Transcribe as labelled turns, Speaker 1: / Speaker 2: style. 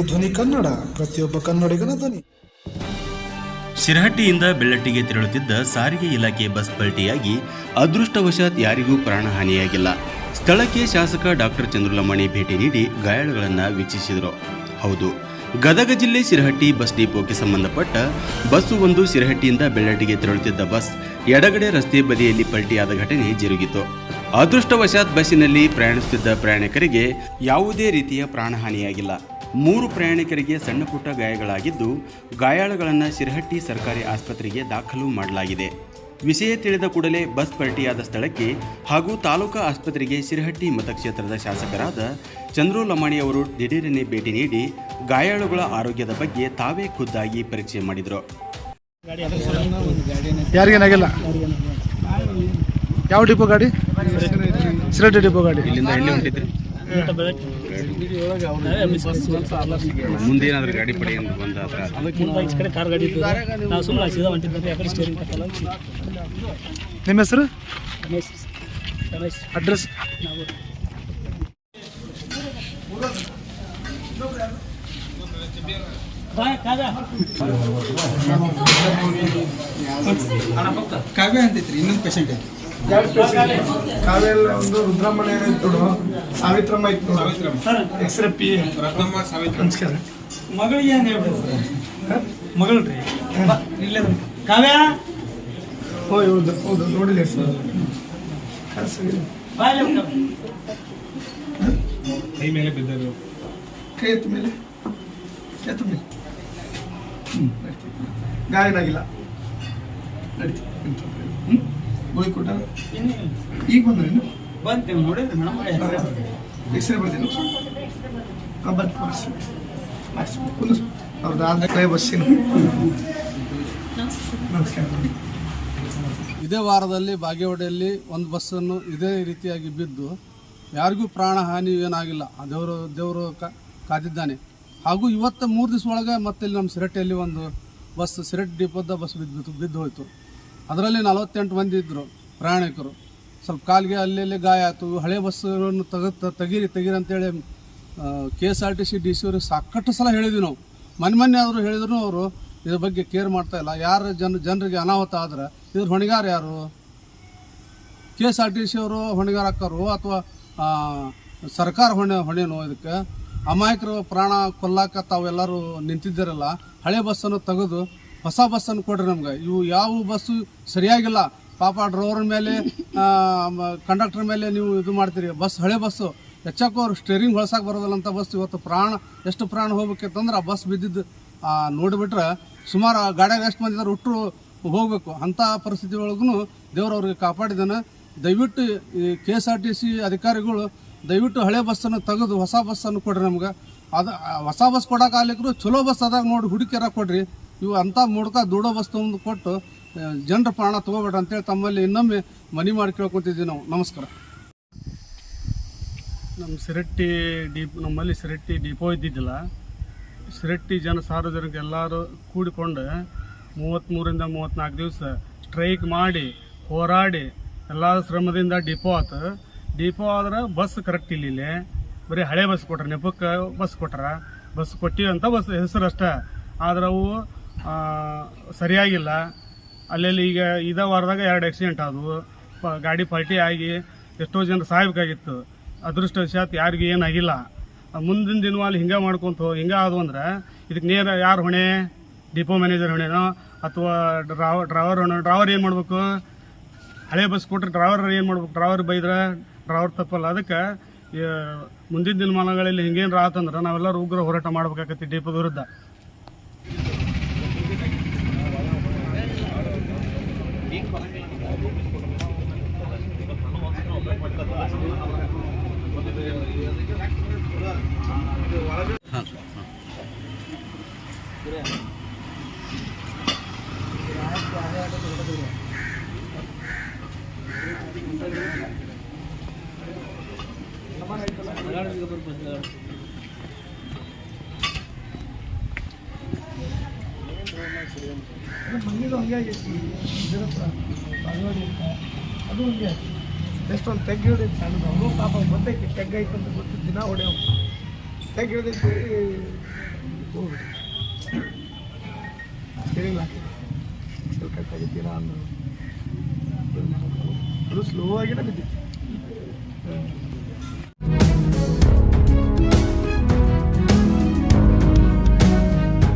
Speaker 1: ಧ್ವನಿಸಿ ಧ್ವನಿ ಕನ್ನಡ, ಪ್ರತಿಯೊಬ್ಬ ಕನ್ನಡಿಗನ ಧ್ವನಿ.
Speaker 2: ಶಿರಹಟ್ಟಿಯಿಂದ ಬೆಳ್ಳಟ್ಟಿಗೆ ತೆರಳುತ್ತಿದ್ದ ಸಾರಿಗೆ ಇಲಾಖೆ ಬಸ್ ಪಲ್ಟಿಯಾಗಿ ಅದೃಷ್ಟವಶಾತ್ ಯಾರಿಗೂ ಪ್ರಾಣಹಾನಿಯಾಗಿಲ್ಲ. ಸ್ಥಳಕ್ಕೆ ಶಾಸಕ ಡಾಕ್ಟರ್ ಚಂದ್ರಲಮಣಿ ಭೇಟಿ ನೀಡಿ ಗಾಯಾಳುಗಳನ್ನು ವೀಕ್ಷಿಸಿದರು. ಹೌದು, ಗದಗ ಜಿಲ್ಲೆ ಶಿರಹಟ್ಟಿ ಬಸ್ ಡಿಪೋಗೆ ಸಂಬಂಧಪಟ್ಟ ಬಸ್ಸು ಒಂದು ಶಿರಹಟ್ಟಿಯಿಂದ ಬೆಳ್ಳಟ್ಟಿಗೆ ತೆರಳುತ್ತಿದ್ದ ಬಸ್ ಎಡಗಡೆ ರಸ್ತೆ ಬದಿಯಲ್ಲಿ ಪಲ್ಟಿಯಾದ ಘಟನೆ ಜರುಗಿತು. ಅದೃಷ್ಟವಶಾತ್ ಬಸ್ಸಿನಲ್ಲಿ ಪ್ರಯಾಣಿಸುತ್ತಿದ್ದ ಪ್ರಯಾಣಿಕರಿಗೆ ಯಾವುದೇ ರೀತಿಯ ಪ್ರಾಣಹಾನಿಯಾಗಿಲ್ಲ. 3 ಪ್ರಯಾಣಿಕರಿಗೆ ಸಣ್ಣ ಪುಟ್ಟ ಗಾಯಗಳಾಗಿದ್ದು, ಗಾಯಾಳುಗಳನ್ನು ಶಿರಹಟ್ಟಿ ಸರ್ಕಾರಿ ಆಸ್ಪತ್ರೆಗೆ ದಾಖಲು ಮಾಡಲಾಗಿದೆ. ವಿಷಯ ತಿಳಿದ ಕೂಡಲೇ ಬಸ್ ಪಲ್ಟಿಯಾದ ಸ್ಥಳಕ್ಕೆ ಹಾಗೂ ತಾಲೂಕಾ ಆಸ್ಪತ್ರೆಗೆ ಶಿರಹಟ್ಟಿ ಮತಕ್ಷೇತ್ರದ ಶಾಸಕರಾದ ಚಂದ್ರು ಲಮಾಣಿ ಅವರು ದಿಢೀರನೆ ಭೇಟಿ ನೀಡಿ ಗಾಯಾಳುಗಳ ಆರೋಗ್ಯದ ಬಗ್ಗೆ ತಾವೇ ಖುದ್ದಾಗಿ ಪರೀಕ್ಷೆ ಮಾಡಿದರು.
Speaker 1: ಯಾರಿಗೇನಾಗಿಲ್ಲ? ಯಾವ ಡಿಪೋ ಗಾಡಿ? ಶಿರಹಟ್ಟಿ ಡಿಪೋ ಗಾಡಿ.
Speaker 2: ಇಲ್ಲಿಂದ ಎಲ್ಲಿ ಹೊಂಟಿದ್ರಿ? ಮುಂದೇನಾದ್ರೂ ಗಾಡಿ ಪಡೆ ಬಂದ
Speaker 3: ಕಾರ್ ಗಾಡಿ ನಾವು ಸುಮ್ಮನೆ ಸೀದಾ ಹೊಂಟಿದ್ದೆ. ಯಾಕಡೆ ಸ್ಟೇರಿಂಗ್ ಕಟ್ಟಲ್ಲ.
Speaker 1: ನಿಮ್ಮ ಹೆಸರು?
Speaker 3: ರಮೇಶ್.
Speaker 1: ಅಡ್ರೆಸ್?
Speaker 4: ಕಾವ್ಯ ಅಂತೈತ್ರಿ, ಇನ್ನೊಂದು ಪೇಷಂಟ್ ಐತಿ.
Speaker 1: ಕಾವೆಲ್ಲ ಒಂದು ರುದ್ರಮ್ಮನ ಇತ್ತು, ಸಾವಿತ್ರಮ್ಮ ಇತ್ತು, ಎಕ್ಸ್ರೇ ಪಿ ನಮಸ್ಕಾರ.
Speaker 3: ಮಗಳಿಗೆ ಏನು ಹೇಳ್ಬಿಡ್ರಿ? ಮಗಳ್ರಿ ಇಲ್ಲೇ ಕಾವ್ಯ.
Speaker 1: ಹೌದು ಹೌದು, ನೋಡಿಲ್ಲ ಸರ್.
Speaker 4: ಕೈ ಮೇಲೆ ಬಿದ್ದರು.
Speaker 1: ಕೈ ಎತ್ತ ಮೇಲೆ, ಎತ್ತ ಮೇಲೆ. ಗಾಯನಾಗಿಲ್ಲ, ನಡೀತಿ. ಗೋಯ್ ಕೊಟ್ಟ ಈಗ ಬಂದ್ರೇನು?
Speaker 3: ಬಂತೇವೆ ನೋಡಿದ್ರಿ ಮೇಡಮ್.
Speaker 1: ಎಕ್ಸ್ರೇ ಬರ್ತೀನಿ. ಅವ್ರದ್ದು ಆದ ಕೈ ಬಸ್ಸಿನ. ನಮಸ್ಕಾರ.
Speaker 5: ಇದೇ ವಾರದಲ್ಲಿ ಬಾಗೇವಾಡಿಯಲ್ಲಿ ಒಂದು ಬಸ್ಸನ್ನು ಇದೇ ರೀತಿಯಾಗಿ ಬಿದ್ದು ಯಾರಿಗೂ ಪ್ರಾಣ ಹಾನಿ ಏನಾಗಿಲ್ಲ. ದೇವರು ಕಾದಿದ್ದಾನೆ. ಹಾಗೂ ಇವತ್ತು 3 ದಿವಸ ಒಳಗೆ ಮತ್ತೆ ಇಲ್ಲಿ ನಮ್ಮ ಶಿರಹಟ್ಟಿಯಲ್ಲಿ ಒಂದು ಬಸ್, ಶಿರಹಟ್ಟಿ ಡಿಪೋದ ಬಸ್ ಬಿದ್ದು ಹೋಯಿತು. ಅದರಲ್ಲಿ 48 ಮಂದಿ ಇದ್ದರು ಪ್ರಯಾಣಿಕರು. ಸ್ವಲ್ಪ ಕಾಲಿಗೆ ಅಲ್ಲಿ ಗಾಯ ಆಯಿತು. ಹಳೆ ಬಸ್ಸನ್ನು ತೆಗೀರಿ ಅಂತೇಳಿ KSRTC DC ಅವ್ರಿಗೆ ಸಾಕಷ್ಟು ಸಲ ಹೇಳಿದ್ವಿ ನಾವು. ಮೊನ್ನೆ ಆದರೂ ಹೇಳಿದ್ರು ಅವರು ಇದ್ರ ಬಗ್ಗೆ ಕೇರ್ ಮಾಡ್ತಾಯಿಲ್ಲ. ಯಾರು ಜನರಿಗೆ ಅನಾಹುತ ಆದ್ರೆ ಇದ್ರ ಹೊಣೆಗಾರ ಯಾರು? KSRTC ಅವರು ಹೊಣೆಗಾರ ಹಾಕೋರು ಅಥವಾ ಸರ್ಕಾರ ಹೊಣೆನೋ? ಇದಕ್ಕೆ ಅಮಾಯಕರು ಪ್ರಾಣ ಕೊಲ್ಲಾಕ ತಾವೆಲ್ಲರೂ ನಿಂತಿದ್ದಾರಲ್ಲ. ಹಳೆ ಬಸ್ಸನ್ನು ತೆಗೆದು ಹೊಸ ಬಸ್ಸನ್ನು ಕೊಡ್ರಿ ನಮ್ಗೆ. ಇವು ಯಾವ ಬಸ್ಸು ಸರಿಯಾಗಿಲ್ಲ. ಪಾಪ ಡ್ರೈವರ್ ಮೇಲೆ, ಕಂಡಕ್ಟರ್ ಮೇಲೆ ನೀವು ಇದು ಮಾಡ್ತೀರಿ. ಬಸ್ ಹಳೆ ಬಸ್ಸು, ಹೆಚ್ಚಾಕು ಅವ್ರು ಸ್ಟೇರಿಂಗ್ ಹೊಳ್ಸಕ್ಕೆ ಬರೋದಿಲ್ಲ ಅಂತ ಬಸ್. ಇವತ್ತು ಎಷ್ಟು ಪ್ರಾಣ ಹೋಗ್ಬೇಕಿತ್ತಂದ್ರೆ ಆ ಬಸ್ ಬಿದ್ದಿದ್ದು ನೋಡಿಬಿಟ್ರೆ ಸುಮಾರು ಗಾಡಿಯಾಗ ಎಷ್ಟು ಮಂದಿ ಇದ್ದಾರೆ ಒಟ್ಟರು ಹೋಗಬೇಕು. ಅಂಥ ಪರಿಸ್ಥಿತಿ ಒಳಗೂ ದೇವ್ರವ್ರಿಗೆ ಕಾಪಾಡಿದ್ದಾನೆ. ದಯವಿಟ್ಟು ಈ KSRTC ಅಧಿಕಾರಿಗಳು ದಯವಿಟ್ಟು ಹಳೆ ಬಸ್ಸನ್ನು ತೆಗೆದು ಹೊಸ ಬಸ್ಸನ್ನು ಕೊಡ್ರಿ ನಮ್ಗೆ. ಅದು ಹೊಸ ಬಸ್ ಕೊಡೋಕ್ಕಾಗಲಿಕ್ಕೂ ಚಲೋ ಬಸ್ ಅದಾಗ ನೋಡಿ ಹುಡುಕಿರ ಕೊಡ್ರಿ. ಇವು ಅಂಥ ಮುಡ್ಕ ದುಡೋ ಬಸ್ ತೊಗೊಂಡು ಕೊಟ್ಟು ಜನರ ಪ್ರಾಣ ತೊಗೋಬೇಡ್ರಿ ಅಂತೇಳಿ ತಮ್ಮಲ್ಲಿ ಇನ್ನೊಮ್ಮೆ ಮನವಿ ಮಾಡಿ ಕೇಳ್ಕೊತಿದ್ದೀವಿ ನಾವು. ನಮಸ್ಕಾರ.
Speaker 6: ನಮ್ಮಲ್ಲಿ ಶಿರಹಟ್ಟಿ ಡಿಪೋ ಇದ್ದಿದ್ದಿಲ್ಲ. ಶಿರಹಟ್ಟಿ ಸಾರ್ವಜನಿಕ ಎಲ್ಲರೂ ಕೂಡಿಕೊಂಡು 33ರಿಂದ 34 ದಿವಸ ಸ್ಟ್ರೈಕ್ ಮಾಡಿ ಹೋರಾಡಿ ಎಲ್ಲ ಶ್ರಮದಿಂದ ಡಿಪೋ ಆತು. ಡಿಪೋ ಆದ್ರೆ ಬಸ್ ಕರೆಕ್ಟ್ ಇಲ್ಲ. ಬರೀ ಹಳೆ ಬಸ್ ಕೊಟ್ರೆ, ನೆಪಕ್ಕೆ ಬಸ್ ಕೊಟ್ರ. ಬಸ್ ಕೊಟ್ಟಿವಿ ಅಂತ ಬಸ್ ಹೆಸರು ಅಷ್ಟೇ, ಆದ್ರೆ ಅವು ಸರಿಯಾಗಿಲ್ಲ. ಅಲ್ಲೆಲ್ಲಿ ಈಗ ಇದೇ ವಾರದಾಗ 2 ಆಕ್ಸಿಡೆಂಟ್ ಆದವು. ಗಾಡಿ ಪಲ್ಟಿ ಆಗಿ ಎಷ್ಟೋ ಜನ ಸಾಯ್ಬೇಕಾಗಿತ್ತು. ಅದೃಷ್ಟವಶಾತ್ ಯಾರಿಗೂ ಏನಾಗಿಲ್ಲ. ಮುಂದಿನ ದಿನವಾಗಿ ಹಿಂಗೆ ಆದವು ಅಂದ್ರೆ ಇದಕ್ಕೆ ನೇರ ಯಾರು ಹೊಣೆ? ಡಿಪೋ ಮ್ಯಾನೇಜರ್ ಹೊಣೆನೋ ಅಥವಾ ಡ್ರೈವರ್ ಹೊಣೆ? ಡ್ರೈವರ್ ಏನು ಮಾಡಬೇಕು? ಹಳೆ ಬಸ್ ಕೊಟ್ಟರೆ ಡ್ರೈವರ್ ಏನು ಮಾಡ್ಬೇಕು? ಡ್ರೈವರ್ ಬೈದ್ರೆ ಡ್ರೈವರ್ ತಪ್ಪಲ್ಲ. ಅದಕ್ಕೆ ಮುಂದಿನ ದಿನಮಾನಗಳಲ್ಲಿ ಹಿಂಗೇನು ಆತಂದ್ರೆ ನಾವೆಲ್ಲರೂ ಉಗ್ರ ಹೋರಾಟ ಮಾಡ್ಬೇಕಾಗತ್ತೆ ಡಿಪೋದ ವಿರುದ್ಧ.
Speaker 1: ಅದು ಎಷ್ಟೊಂದು ತೆಗ್ಗಿಡೈತಿ ಸಣ್ಣದು. ಅವನು ಪಾಪ ಗೊತ್ತೈತಿ ತೆಗ್ಗೈತೆ ಅಂತ ಗೊತ್ತಿದ್ದು ದಿನ ಹೊಡೆಯವು ತೆಗ್ಗಿಡದೈತಿ. ಸ್ಟೇರಿಂಗ್ ಹಾಕಿಲ್ಲ ಕಟ್ಟಾಗಿತ್ತೀರಾ ಅಂದ್ರೆ ಅದು ಸ್ಲೋ ಆಗಿನ ಬಿದ್ದಿತ್ತು.